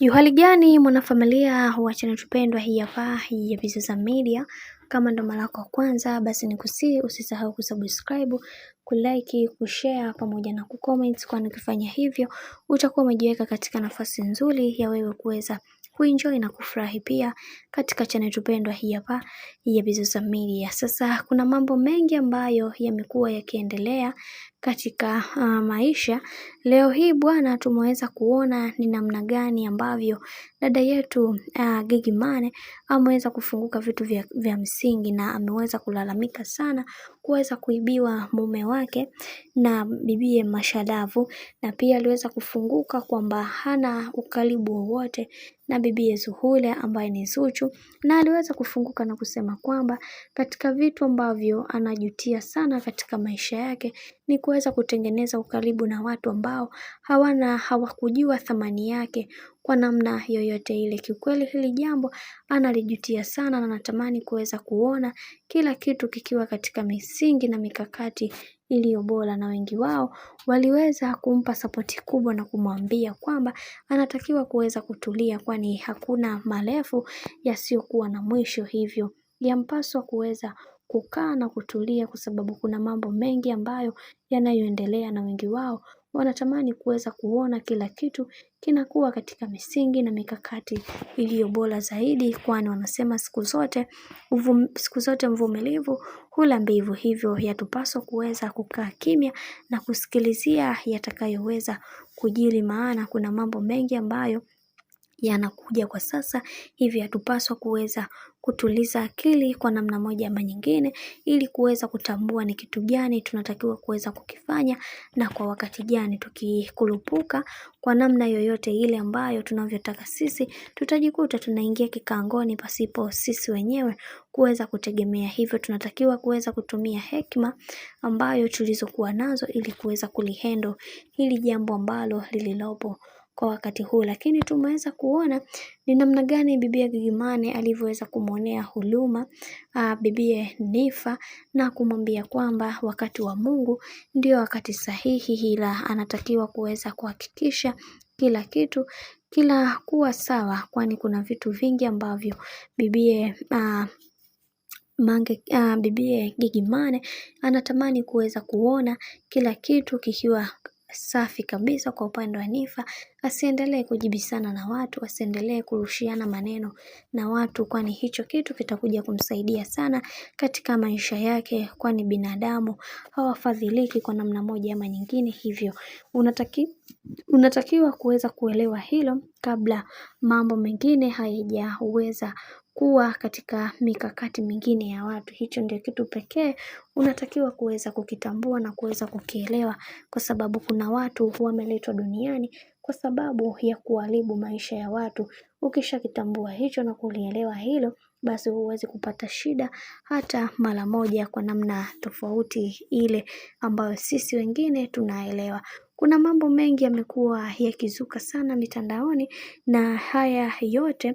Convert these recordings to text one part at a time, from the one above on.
Hali gani mwanafamilia wa channel tupendwa hii hapa ya Bizoza Media. Kama ndo mara yako ya kwanza basi nikusihi usisahau kusubscribe, kulike, kushare pamoja na kucomment, kwani ukifanya hivyo utakuwa umejiweka katika nafasi nzuri ya wewe kuweza kuenjoy na kufurahi pia katika channel tupendwa hii hapa ya Bizoza Media. Sasa kuna mambo mengi ambayo yamekuwa yakiendelea katika maisha. Leo hii bwana, tumeweza kuona ni namna gani ambavyo dada yetu Gigy Money ameweza kufunguka vitu vya msingi, na ameweza kulalamika sana kuweza kuibiwa mume wake na bibie Mashadavu, na pia aliweza kufunguka kwamba hana ukaribu wowote na bibie Zuhura ambaye ni Zuchu, na aliweza kufunguka na kusema kwamba katika vitu ambavyo anajutia sana katika maisha yake ni kuweza kutengeneza ukaribu na watu ambao hawakujua thamani yake kwa namna yoyote ile. Kiukweli hili jambo analijutia sana, na anatamani kuweza kuona kila kitu kikiwa katika misingi na mikakati iliyo bora, na wengi wao waliweza kumpa sapoti kubwa na kumwambia kwamba anatakiwa kuweza kutulia, kwani hakuna marefu yasiyokuwa na mwisho, hivyo yampaswa kuweza kukaa na kutulia, kwa sababu kuna mambo mengi ambayo yanayoendelea, na wengi wao wanatamani kuweza kuona kila kitu kinakuwa katika misingi na mikakati iliyo bora zaidi, kwani wanasema siku zote mvumilivu hula mbivu. Hivyo yatupaswa kuweza kukaa kimya na kusikilizia yatakayoweza kujiri, maana kuna mambo mengi ambayo yanakuja kwa sasa. Hivi yatupaswa kuweza kutuliza akili kwa namna moja ama nyingine, ili kuweza kutambua ni kitu gani tunatakiwa kuweza kukifanya na kwa wakati gani. Tukikurupuka kwa namna yoyote ile ambayo tunavyotaka sisi, tutajikuta tunaingia kikangoni pasipo sisi wenyewe kuweza kutegemea. Hivyo tunatakiwa kuweza kutumia hekima ambayo tulizokuwa nazo ili kuweza kulihendo hili jambo ambalo lililopo kwa wakati huu. Lakini tumeweza kuona ni namna gani bibie Gigy Money alivyoweza kumwonea huruma bibie Nifa na kumwambia kwamba wakati wa Mungu ndio wakati sahihi, ila anatakiwa kuweza kuhakikisha kila kitu kila kuwa sawa, kwani kuna vitu vingi ambavyo bibie Gigy Money anatamani kuweza kuona kila kitu kikiwa safi kabisa. Kwa upande wa Nifa, asiendelee kujibisana na watu, asiendelee kurushiana maneno na watu, kwani hicho kitu kitakuja kumsaidia sana katika maisha yake, kwani binadamu hawafadhiliki kwa namna moja ama nyingine. Hivyo unatakiwa kuweza kuelewa hilo kabla mambo mengine hayajaweza kuwa katika mikakati mingine ya watu. Hicho ndio kitu pekee unatakiwa kuweza kukitambua na kuweza kukielewa, kwa sababu kuna watu wameletwa duniani kwa sababu ya kuharibu maisha ya watu. Ukishakitambua hicho na kulielewa hilo, basi huwezi kupata shida hata mara moja kwa namna tofauti ile ambayo sisi wengine tunaelewa. Kuna mambo mengi yamekuwa yakizuka sana mitandaoni, na haya yote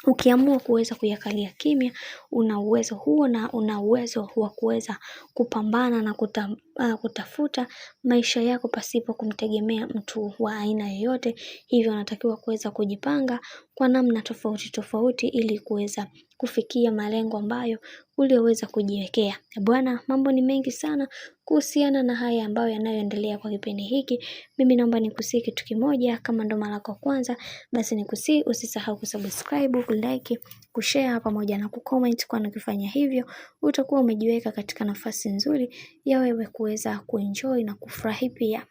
ukiamua kuweza kuyakalia kimya, una uwezo huo na una uwezo wa kuweza kupambana na kutafuta maisha yako pasipo kumtegemea mtu wa aina yoyote. Hivyo unatakiwa kuweza kujipanga kwa namna tofauti tofauti ili kuweza kufikia malengo ambayo ulioweza kujiwekea. Bwana, mambo ni mengi sana kuhusiana na haya ambayo yanayoendelea kwa kipindi hiki. Mimi naomba nikusihi kitu kimoja, kama ndo mara yako ya kwanza basi nikusihi usisahau kusubscribe, kulike, kushare pamoja na kucomment, kwani ukifanya hivyo utakuwa umejiweka katika nafasi nzuri ya wewe kuweza kuenjoy na kufurahi pia.